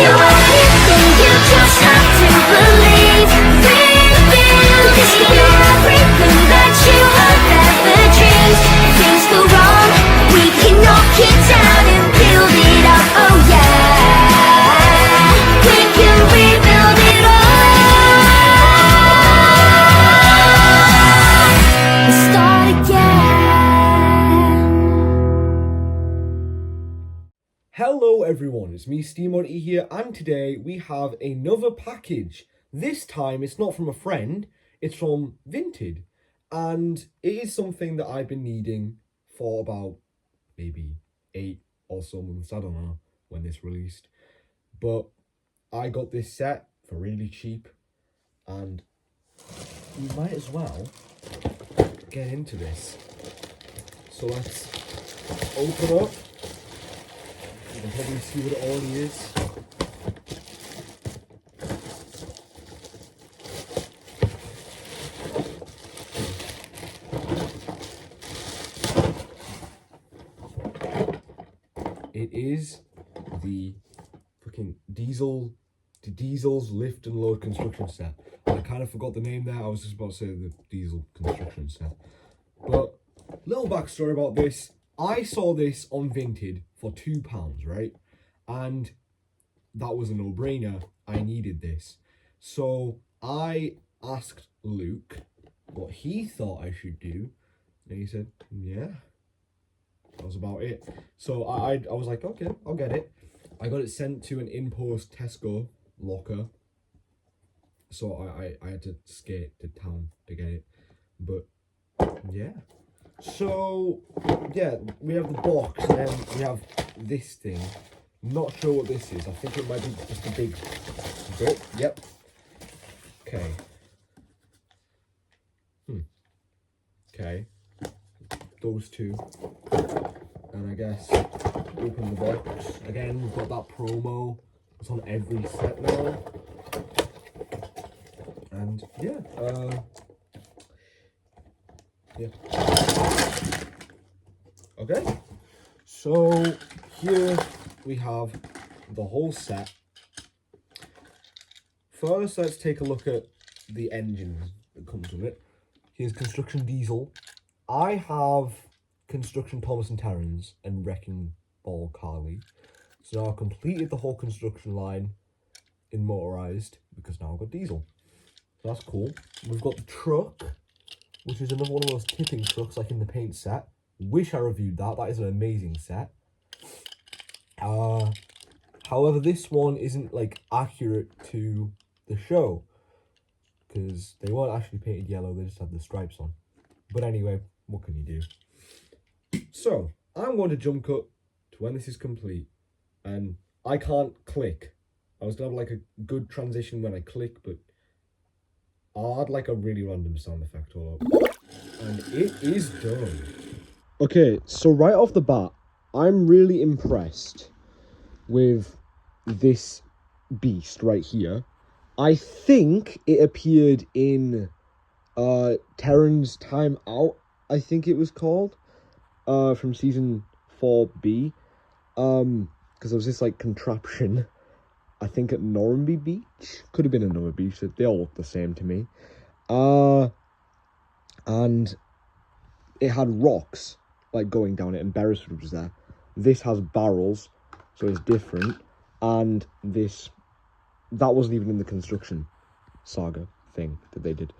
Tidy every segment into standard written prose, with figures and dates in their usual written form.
you anything, you just have to believe. Rebuild is everything that you have ever dreamed. If things go wrong, we can knock it down and build it up. Oh yeah, we can rebuild it all. Let's start again. Hello everyone, it's me Oddity here, and today we have another package. This time it's not from a friend, it's from Vinted, and it is something that I've been needing for about maybe 8 or so months, I don't know when this released, but I got this set for really cheap, and we might as well get into this. So let's open up. You can probably see what it already is. It is the fucking Diesel's lift and load construction set. I kind of forgot the name there. I was just about to say the Diesel construction set. But little backstory about this. I saw this on Vinted for £2, right? And that was a no-brainer. I needed this. So I asked Luke what he thought I should do. And he said, yeah. That was about it. So I was like, okay, I'll get it. I got it sent to an in-post Tesco locker. So I had to skate to town to get it. But yeah. So yeah, we have the box and then we have this thing. Not sure what this is. I think it might be just a big book. Yep. Okay. Okay. Those two. And I guess open the box. Again, we've got that promo. It's on every set now. And yeah, okay, so here we have the whole set. First, let's take a look at the engine that comes with it. Here's Construction Diesel. I have Construction Thomas and Terrans and Wrecking Ball Carly. So now I've completed the whole construction line in motorized because now I've got diesel. So that's cool. We've got the truck, which is another one of those tipping trucks like in the paint set. Wish I reviewed that. That is an amazing set. However, this one isn't like accurate to the show because they weren't actually painted yellow. They just had the stripes on. But anyway, what can you do? So I'm going to jump cut to when this is complete, and I can't click. I was gonna have like a good transition when I click, but I'll add like a really random sound effect or, and it is done. Okay, so right off the bat, I'm really impressed with this beast right here. I think it appeared in Terran's Time Out, I think it was called, from season 4B, because there was this like contraption, I think at Normanby Beach, could have been another beach, they all look the same to me, and it had rocks like going down it, and Beresford was there. This has barrels, so it's different, and that wasn't even in the construction saga thing that they did.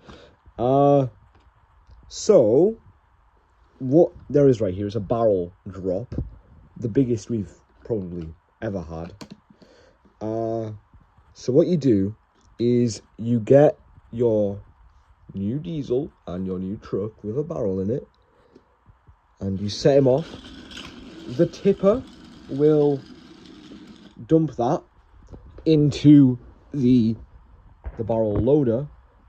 So what there is right here is a barrel drop, the biggest we've probably ever had. So what you do is you get your new diesel and your new truck with a barrel in it, and you set him off. The tipper will dump that into the barrel loader,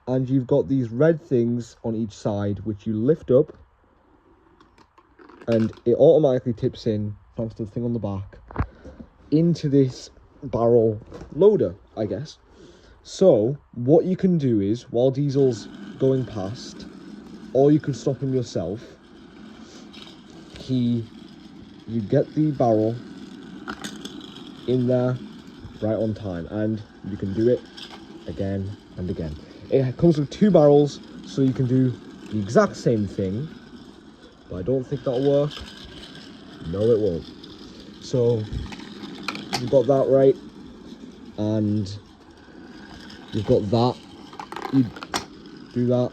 and you've got these red things on each side which you lift up, and it automatically tips in, thanks to the thing on the back, into this barrel loader, I guess. So what you can do is, while Diesel's going past, or you can stop him yourself, you get the barrel in there, right on time, and you can do it again and again. It comes with 2 barrels, so you can do the exact same thing, but I don't think that'll work. No, it won't. So you've got that right, and you've got that. You do that,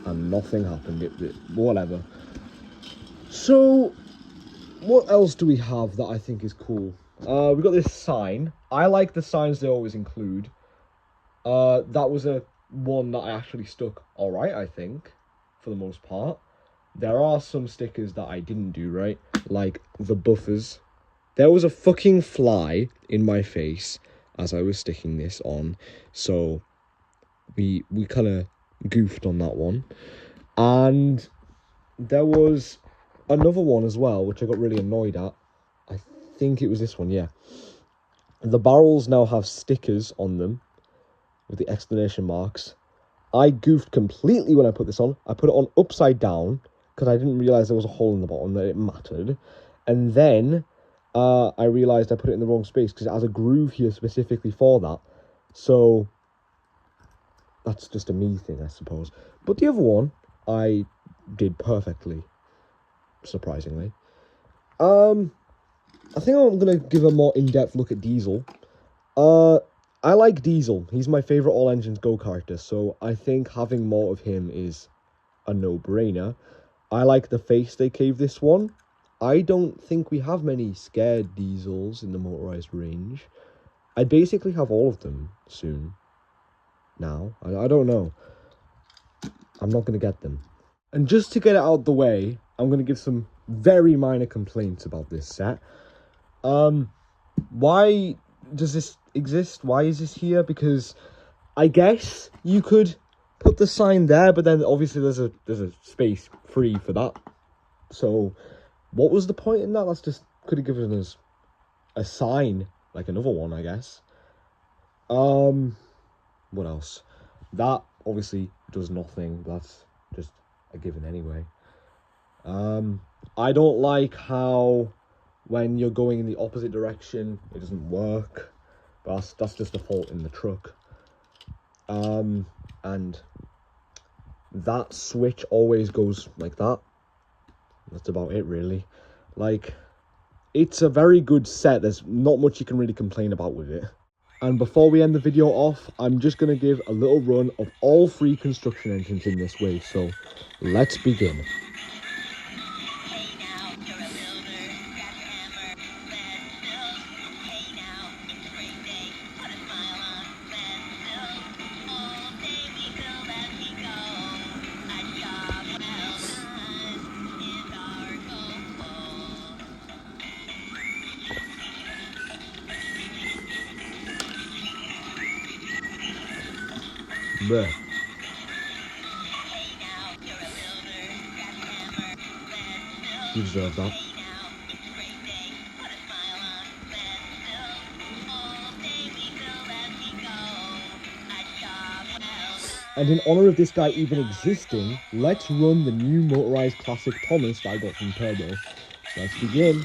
and nothing happened. Whatever. So what else do we have that I think is cool? We've got this sign. I like the signs they always include. That was one that I actually stuck all right, I think, for the most part. There are some stickers that I didn't do right, like the buffers. There was a fucking fly in my face as I was sticking this on, so we kind of goofed on that one. And there was another one as well, which I got really annoyed at. I think it was this one, yeah. The barrels now have stickers on them with the exclamation marks. I goofed completely when I put this on. I put it on upside down because I didn't realise there was a hole in the bottom, that it mattered. And then I realised I put it in the wrong space because it has a groove here specifically for that. So that's just a me thing, I suppose. But the other one, I did perfectly, surprisingly. I think I'm going to give a more in-depth look at Diesel. I like Diesel. He's my favourite All Engines Go character, so I think having more of him is a no-brainer. I like the face they gave this one. I don't think we have many scared Diesels in the motorised range. I basically have all of them soon. Now. I don't know. I'm not going to get them. And just to get it out of the way, I'm going to give some very minor complaints about this set. Why does this exist? Why is this here? Because I guess you could put the sign there, but then obviously there's a space free for that. So what was the point in that? That's just could have given us a sign, like another one, I guess. What else? That obviously does nothing. That's just a given anyway. I don't like how when you're going in the opposite direction, it doesn't work. But that's just a fault in the truck. And that switch always goes like that. That's about it, really. Like, it's a very good set. There's not much you can really complain about with it. And before we end the video off, I'm just going to give a little run of all 3 construction engines in this wave. So, let's begin. Bruh. You deserve that. And in honour of this guy even existing, let's run the new motorised classic Thomas that I got from Turbo. Let's begin.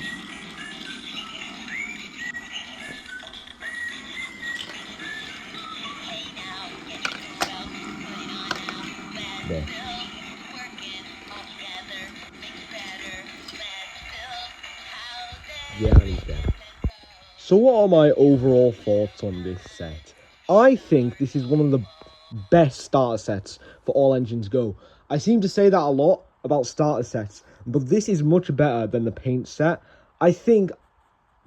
There. Yeah, he's dead. So what are my overall thoughts on this set? I think this is one of the best starter sets for All Engines Go. I seem to say that a lot about starter sets, but this is much better than the paint set. I think,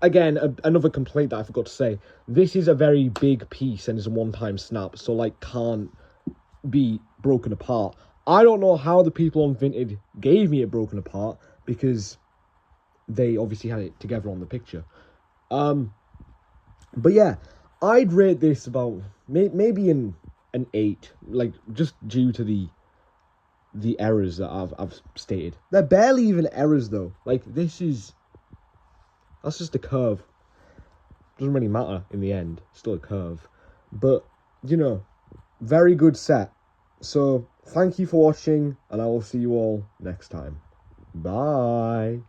again, another complaint that I forgot to say, this is a very big piece and is a one-time snap, so like can't be broken apart. I don't know how the people on Vinted gave me it broken apart, because they obviously had it together on the picture. But yeah, I'd rate this about maybe an 8, like just due to the errors that I've stated. They're barely even errors though. Like that's just a curve. Doesn't really matter in the end. Still a curve. But you know, very good set. So thank you for watching, and I will see you all next time. Bye.